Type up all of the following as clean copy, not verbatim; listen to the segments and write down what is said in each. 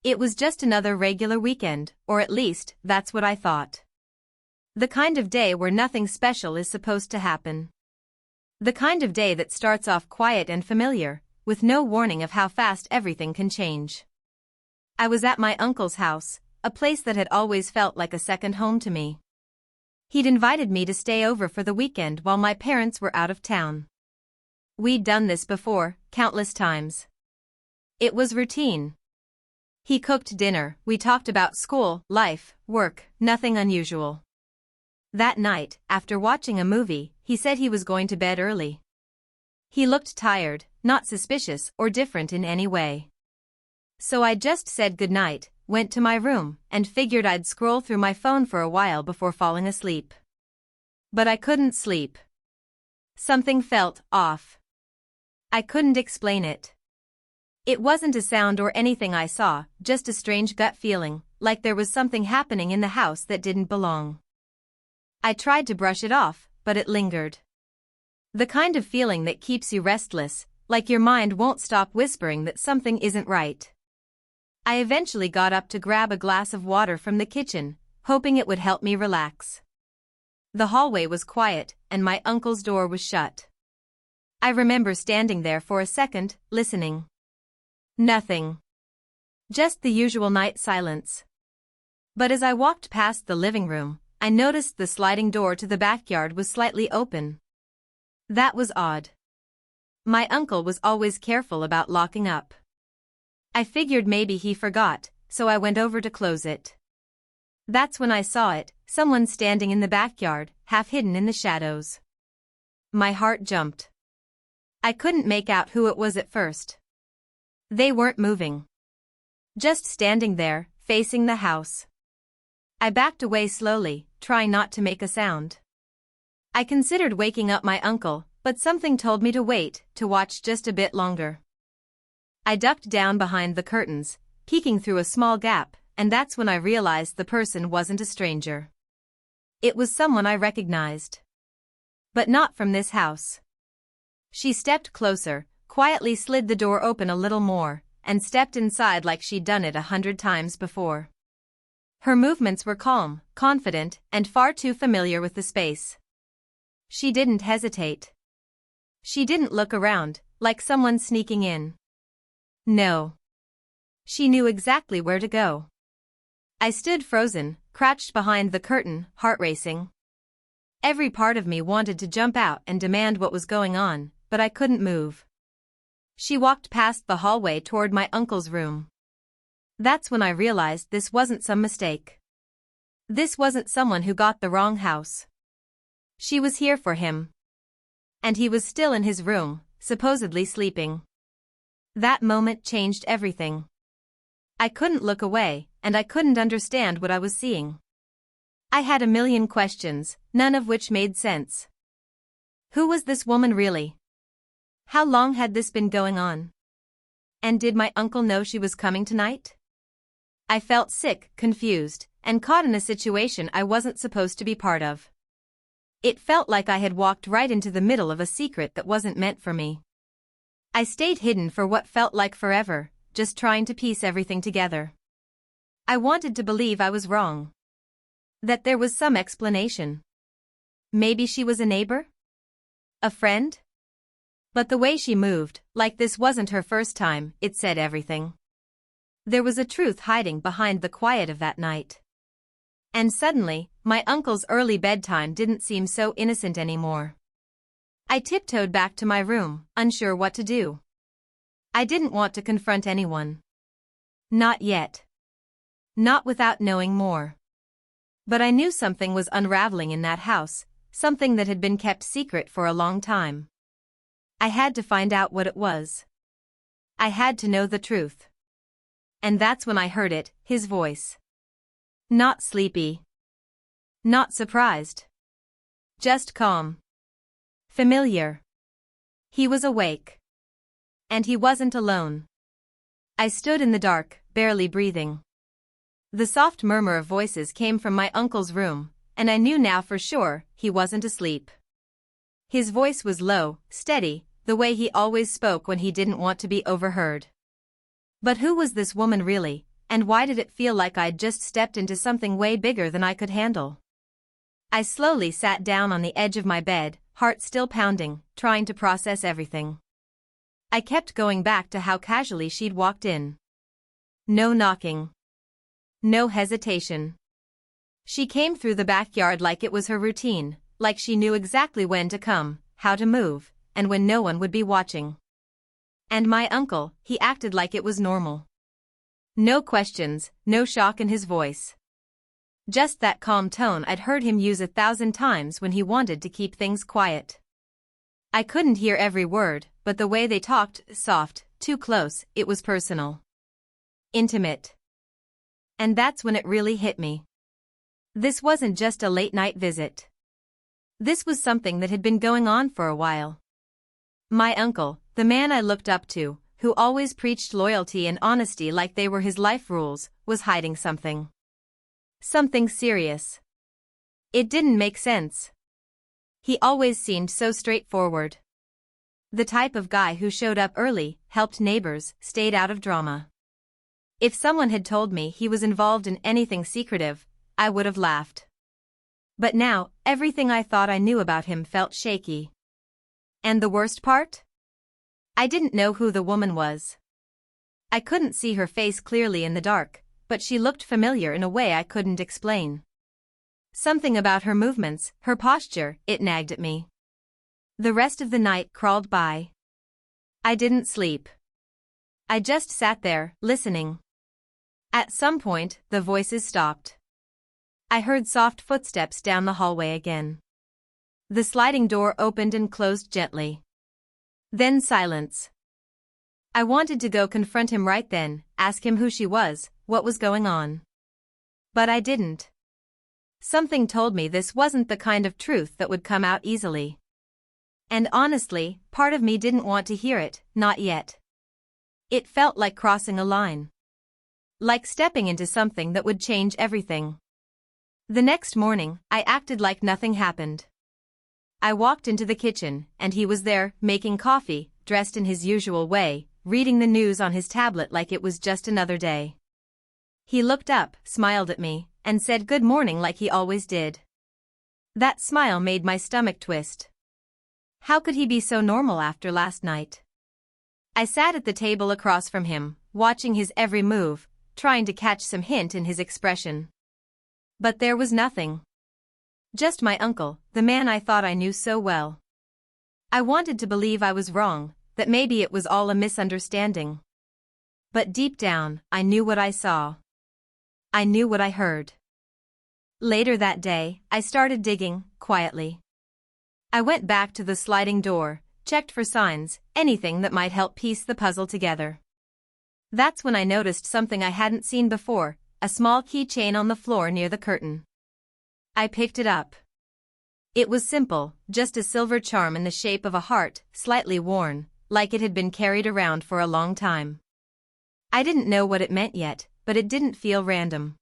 It was just another regular weekend, or at least, that's what I thought. The kind of day where nothing special is supposed to happen. The kind of day that starts off quiet and familiar, with no warning of how fast everything can change. I was at my uncle's house, a place that had always felt like a second home to me. He'd invited me to stay over for the weekend while my parents were out of town. We'd done this before, countless times. It was routine. He cooked dinner, we talked about school, life, work, nothing unusual. That night, after watching a movie, he said he was going to bed early. He looked tired, not suspicious or different in any way. So I just said goodnight, went to my room, and figured I'd scroll through my phone for a while before falling asleep. But I couldn't sleep. Something felt off. I couldn't explain it. It wasn't a sound or anything I saw, just a strange gut feeling, like there was something happening in the house that didn't belong. I tried to brush it off, but it lingered. The kind of feeling that keeps you restless, like your mind won't stop whispering that something isn't right. I eventually got up to grab a glass of water from the kitchen, hoping it would help me relax. The hallway was quiet, and my uncle's door was shut. I remember standing there for a second, listening. Nothing. Just the usual night silence. But as I walked past the living room, I noticed the sliding door to the backyard was slightly open. That was odd. My uncle was always careful about locking up. I figured maybe he forgot, so I went over to close it. That's when I saw it, someone standing in the backyard, half hidden in the shadows. My heart jumped. I couldn't make out who it was at first. They weren't moving. Just standing there, facing the house. I backed away slowly, trying not to make a sound. I considered waking up my uncle, but something told me to wait, to watch just a bit longer. I ducked down behind the curtains, peeking through a small gap, and that's when I realized the person wasn't a stranger. It was someone I recognized. But not from this house. She stepped closer, quietly slid the door open a little more, and stepped inside like she'd done it 100 times before. Her movements were calm, confident, and far too familiar with the space. She didn't hesitate. She didn't look around, like someone sneaking in. No. She knew exactly where to go. I stood frozen, crouched behind the curtain, heart racing. Every part of me wanted to jump out and demand what was going on, but I couldn't move. She walked past the hallway toward my uncle's room. That's when I realized this wasn't some mistake. This wasn't someone who got the wrong house. She was here for him. And he was still in his room, supposedly sleeping. That moment changed everything. I couldn't look away, and I couldn't understand what I was seeing. I had a million questions, none of which made sense. Who was this woman really? How long had this been going on? And did my uncle know she was coming tonight? I felt sick, confused, and caught in a situation I wasn't supposed to be part of. It felt like I had walked right into the middle of a secret that wasn't meant for me. I stayed hidden for what felt like forever, just trying to piece everything together. I wanted to believe I was wrong. That there was some explanation. Maybe she was a neighbor? A friend? But the way she moved, like this wasn't her first time, it said everything. There was a truth hiding behind the quiet of that night. And suddenly, my uncle's early bedtime didn't seem so innocent anymore. I tiptoed back to my room, unsure what to do. I didn't want to confront anyone. Not yet. Not without knowing more. But I knew something was unraveling in that house, something that had been kept secret for a long time. I had to find out what it was. I had to know the truth. And that's when I heard it, his voice. Not sleepy. Not surprised. Just calm. Familiar. He was awake. And he wasn't alone. I stood in the dark, barely breathing. The soft murmur of voices came from my uncle's room, and I knew now for sure he wasn't asleep. His voice was low, steady, the way he always spoke when he didn't want to be overheard. But who was this woman really, and why did it feel like I'd just stepped into something way bigger than I could handle? I slowly sat down on the edge of my bed, heart still pounding, trying to process everything. I kept going back to how casually she'd walked in. No knocking. No hesitation. She came through the backyard like it was her routine, like she knew exactly when to come, how to move, and when no one would be watching. And my uncle, he acted like it was normal. No questions, no shock in his voice. Just that calm tone I'd heard him use 1,000 times when he wanted to keep things quiet. I couldn't hear every word, but the way they talked, soft, too close, it was personal. Intimate. And that's when it really hit me. This wasn't just a late-night visit. This was something that had been going on for a while. My uncle, the man I looked up to, who always preached loyalty and honesty like they were his life rules, was hiding something. Something serious. It didn't make sense. He always seemed so straightforward. The type of guy who showed up early, helped neighbors, stayed out of drama. If someone had told me he was involved in anything secretive, I would have laughed. But now, everything I thought I knew about him felt shaky. And the worst part? I didn't know who the woman was. I couldn't see her face clearly in the dark, but she looked familiar in a way I couldn't explain. Something about her movements, her posture, it nagged at me. The rest of the night crawled by. I didn't sleep. I just sat there, listening. At some point, the voices stopped. I heard soft footsteps down the hallway again. The sliding door opened and closed gently. Then silence. I wanted to go confront him right then, ask him who she was, what was going on. But I didn't. Something told me this wasn't the kind of truth that would come out easily. And honestly, part of me didn't want to hear it, not yet. It felt like crossing a line. Like stepping into something that would change everything. The next morning, I acted like nothing happened. I walked into the kitchen, and he was there, making coffee, dressed in his usual way, reading the news on his tablet like it was just another day. He looked up, smiled at me, and said good morning like he always did. That smile made my stomach twist. How could he be so normal after last night? I sat at the table across from him, watching his every move, trying to catch some hint in his expression. But there was nothing. Just my uncle, the man I thought I knew so well. I wanted to believe I was wrong, that maybe it was all a misunderstanding. But deep down, I knew what I saw. I knew what I heard. Later that day, I started digging, quietly. I went back to the sliding door, checked for signs, anything that might help piece the puzzle together. That's when I noticed something I hadn't seen before, a small keychain on the floor near the curtain. I picked it up. It was simple, just a silver charm in the shape of a heart, slightly worn, like it had been carried around for a long time. I didn't know what it meant yet, but it didn't feel random.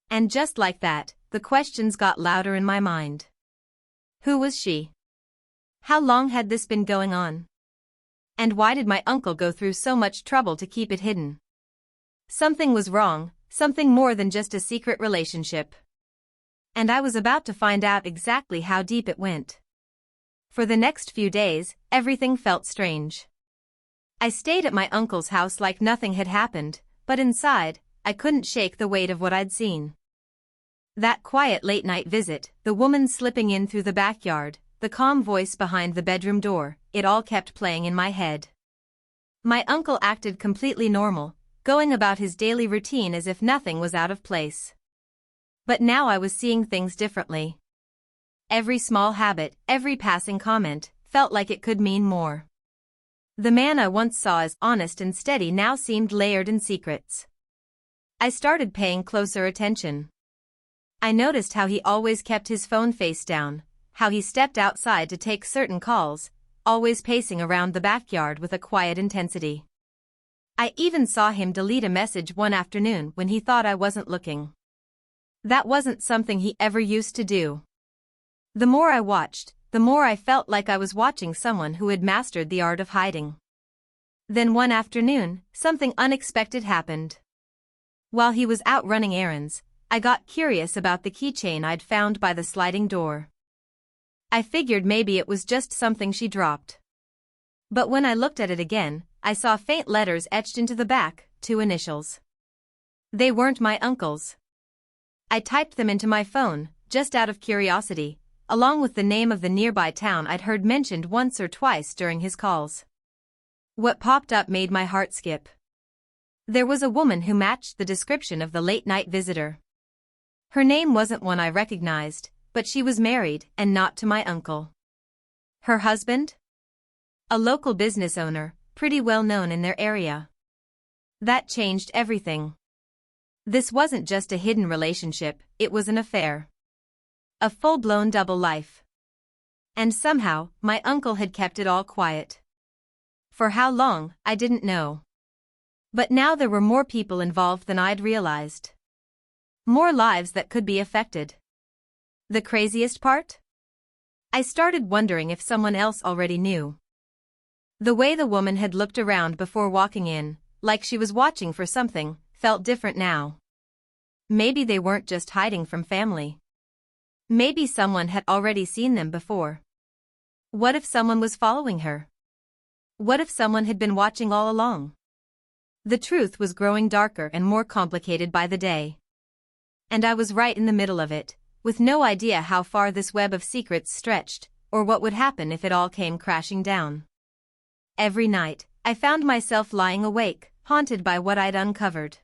And just like that, the questions got louder in my mind. Who was she? How long had this been going on? And why did my uncle go through so much trouble to keep it hidden? Something was wrong, something more than just a secret relationship. And I was about to find out exactly how deep it went. For the next few days, everything felt strange. I stayed at my uncle's house like nothing had happened, but inside, I couldn't shake the weight of what I'd seen. That quiet late-night visit, the woman slipping in through the backyard, the calm voice behind the bedroom door, it all kept playing in my head. My uncle acted completely normal, going about his daily routine as if nothing was out of place. But now I was seeing things differently. Every small habit, every passing comment, felt like it could mean more. The man I once saw as honest and steady now seemed layered in secrets. I started paying closer attention. I noticed how he always kept his phone face down, how he stepped outside to take certain calls, always pacing around the backyard with a quiet intensity. I even saw him delete a message one afternoon when he thought I wasn't looking. That wasn't something he ever used to do. The more I watched, the more I felt like I was watching someone who had mastered the art of hiding. Then one afternoon, something unexpected happened. While he was out running errands, I got curious about the keychain I'd found by the sliding door. I figured maybe it was just something she dropped. But when I looked at it again, I saw faint letters etched into the back, 2 initials. They weren't my uncle's. I typed them into my phone, just out of curiosity, along with the name of the nearby town I'd heard mentioned once or twice during his calls. What popped up made my heart skip. There was a woman who matched the description of the late-night visitor. Her name wasn't one I recognized, but she was married and not to my uncle. Her husband? A local business owner, pretty well known in their area. That changed everything. This wasn't just a hidden relationship, it was an affair. A full-blown double life. And somehow, my uncle had kept it all quiet. For how long, I didn't know. But now there were more people involved than I'd realized. More lives that could be affected. The craziest part? I started wondering if someone else already knew. The way the woman had looked around before walking in, like she was watching for something, felt different now. Maybe they weren't just hiding from family. Maybe someone had already seen them before. What if someone was following her? What if someone had been watching all along? The truth was growing darker and more complicated by the day. And I was right in the middle of it, with no idea how far this web of secrets stretched, or what would happen if it all came crashing down. Every night, I found myself lying awake, haunted by what I'd uncovered.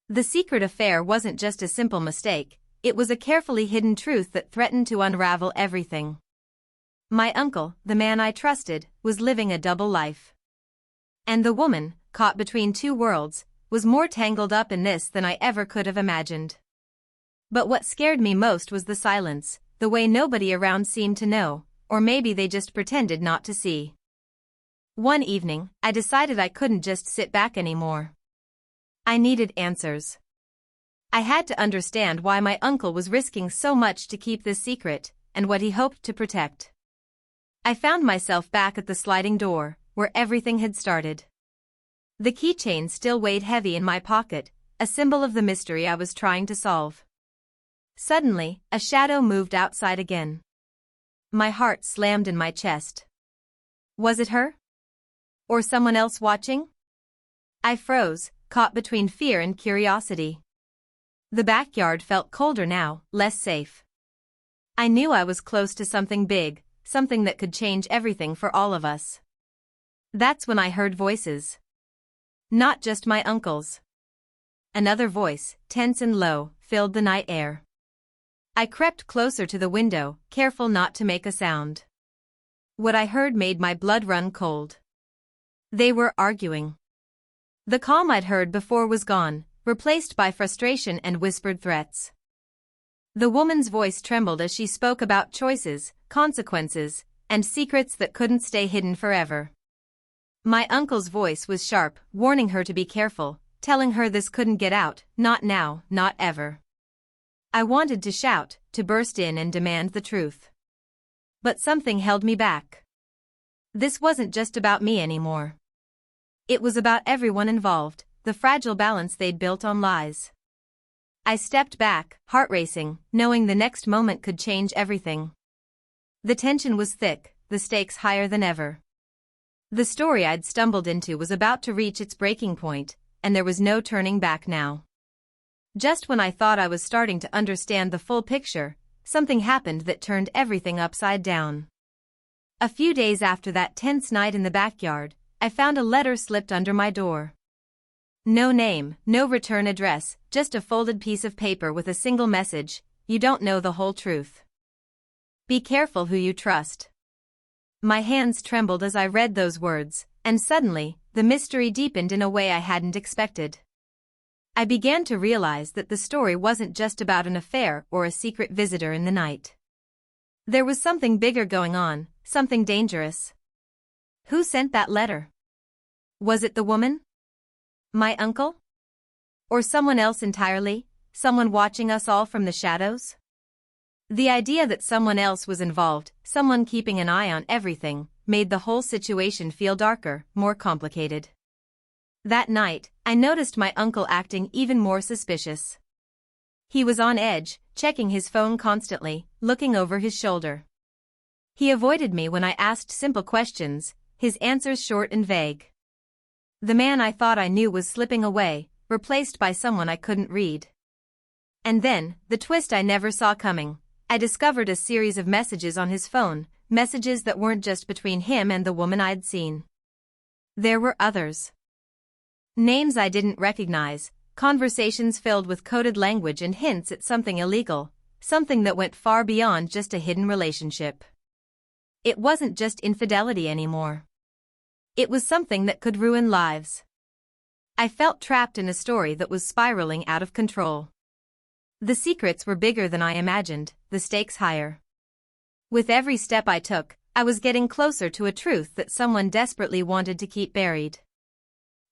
The secret affair wasn't just a simple mistake, it was a carefully hidden truth that threatened to unravel everything. My uncle, the man I trusted, was living a double life. And the woman, caught between 2 worlds, was more tangled up in this than I ever could have imagined. But what scared me most was the silence, the way nobody around seemed to know, or maybe they just pretended not to see. One evening, I decided I couldn't just sit back anymore. I needed answers. I had to understand why my uncle was risking so much to keep this secret, and what he hoped to protect. I found myself back at the sliding door, where everything had started. The keychain still weighed heavy in my pocket, a symbol of the mystery I was trying to solve. Suddenly, a shadow moved outside again. My heart slammed in my chest. Was it her? Or someone else watching? I froze, caught between fear and curiosity. The backyard felt colder now, less safe. I knew I was close to something big, something that could change everything for all of us. That's when I heard voices. Not just my uncle's. Another voice, tense and low, filled the night air. I crept closer to the window, careful not to make a sound. What I heard made my blood run cold. They were arguing. The calm I'd heard before was gone, replaced by frustration and whispered threats. The woman's voice trembled as she spoke about choices, consequences, and secrets that couldn't stay hidden forever. My uncle's voice was sharp, warning her to be careful, telling her this couldn't get out, not now, not ever. I wanted to shout, to burst in and demand the truth. But something held me back. This wasn't just about me anymore. It was about everyone involved, the fragile balance they'd built on lies. I stepped back, heart racing, knowing the next moment could change everything. The tension was thick, the stakes higher than ever. The story I'd stumbled into was about to reach its breaking point, and there was no turning back now. Just when I thought I was starting to understand the full picture, something happened that turned everything upside down. A few days after that tense night in the backyard, I found a letter slipped under my door. No name, no return address, just a folded piece of paper with a single message: you don't know the whole truth. Be careful who you trust. My hands trembled as I read those words, and suddenly, the mystery deepened in a way I hadn't expected. I began to realize that the story wasn't just about an affair or a secret visitor in the night. There was something bigger going on, something dangerous. Who sent that letter? Was it the woman? My uncle? Or someone else entirely, someone watching us all from the shadows? The idea that someone else was involved, someone keeping an eye on everything, made the whole situation feel darker, more complicated. That night, I noticed my uncle acting even more suspicious. He was on edge, checking his phone constantly, looking over his shoulder. He avoided me when I asked simple questions, his answers short and vague. The man I thought I knew was slipping away, replaced by someone I couldn't read. And then, the twist I never saw coming, I discovered a series of messages on his phone, messages that weren't just between him and the woman I'd seen. There were others. Names I didn't recognize, conversations filled with coded language and hints at something illegal, something that went far beyond just a hidden relationship. It wasn't just infidelity anymore. It was something that could ruin lives. I felt trapped in a story that was spiraling out of control. The secrets were bigger than I imagined, the stakes higher. With every step I took, I was getting closer to a truth that someone desperately wanted to keep buried.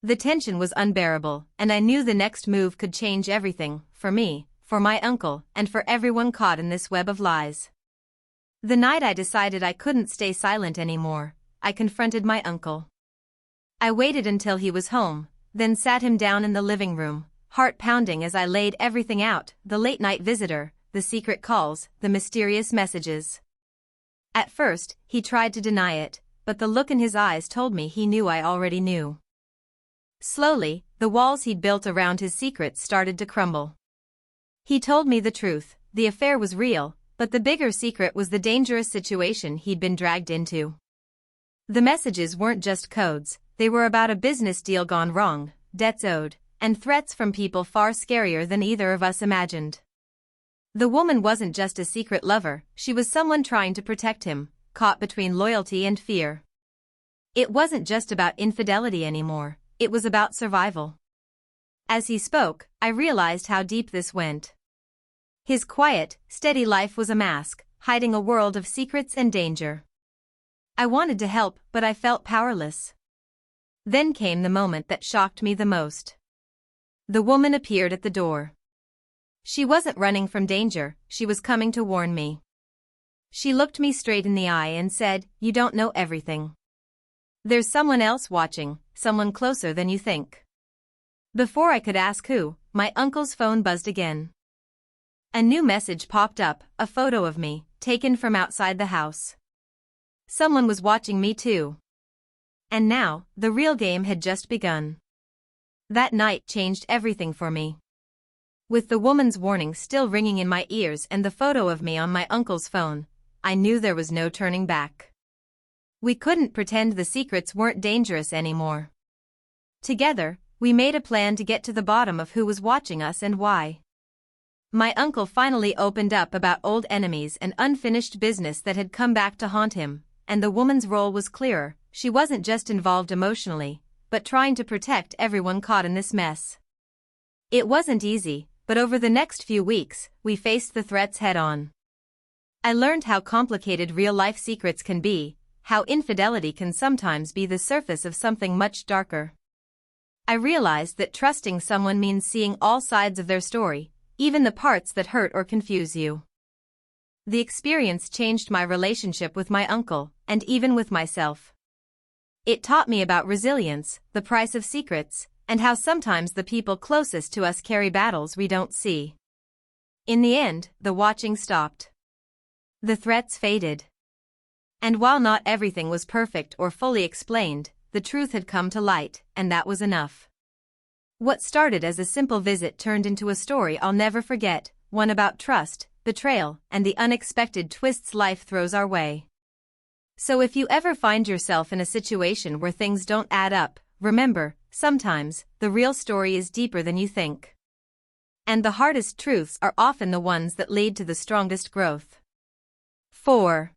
The tension was unbearable, and I knew the next move could change everything, for me, for my uncle, and for everyone caught in this web of lies. The night I decided I couldn't stay silent anymore, I confronted my uncle. I waited until he was home, then sat him down in the living room, heart pounding as I laid everything out, the late-night visitor, the secret calls, the mysterious messages. At first, he tried to deny it, but the look in his eyes told me he knew I already knew. Slowly, the walls he'd built around his secrets started to crumble. He told me the truth, the affair was real, but the bigger secret was the dangerous situation he'd been dragged into. The messages weren't just codes, they were about a business deal gone wrong, debts owed, and threats from people far scarier than either of us imagined. The woman wasn't just a secret lover, she was someone trying to protect him, caught between loyalty and fear. It wasn't just about infidelity anymore, it was about survival. As he spoke, I realized how deep this went. His quiet, steady life was a mask, hiding a world of secrets and danger. I wanted to help, but I felt powerless. Then came the moment that shocked me the most. The woman appeared at the door. She wasn't running from danger, she was coming to warn me. She looked me straight in the eye and said, "You don't know everything. There's someone else watching, someone closer than you think." Before I could ask who, my uncle's phone buzzed again. A new message popped up, a photo of me, taken from outside the house. Someone was watching me too. And now, the real game had just begun. That night changed everything for me. With the woman's warning still ringing in my ears and the photo of me on my uncle's phone, I knew there was no turning back. We couldn't pretend the secrets weren't dangerous anymore. Together, we made a plan to get to the bottom of who was watching us and why. My uncle finally opened up about old enemies and unfinished business that had come back to haunt him, and the woman's role was clearer. She wasn't just involved emotionally, but trying to protect everyone caught in this mess. It wasn't easy, but over the next few weeks, we faced the threats head-on. I learned how complicated real-life secrets can be, how infidelity can sometimes be the surface of something much darker. I realized that trusting someone means seeing all sides of their story, even the parts that hurt or confuse you. The experience changed my relationship with my uncle, and even with myself. It taught me about resilience, the price of secrets, and how sometimes the people closest to us carry battles we don't see. In the end, the watching stopped. The threats faded. And while not everything was perfect or fully explained, the truth had come to light, and that was enough. What started as a simple visit turned into a story I'll never forget, one about trust, betrayal, and the unexpected twists life throws our way. So if you ever find yourself in a situation where things don't add up, remember, sometimes, the real story is deeper than you think. And the hardest truths are often the ones that lead to the strongest growth. 4.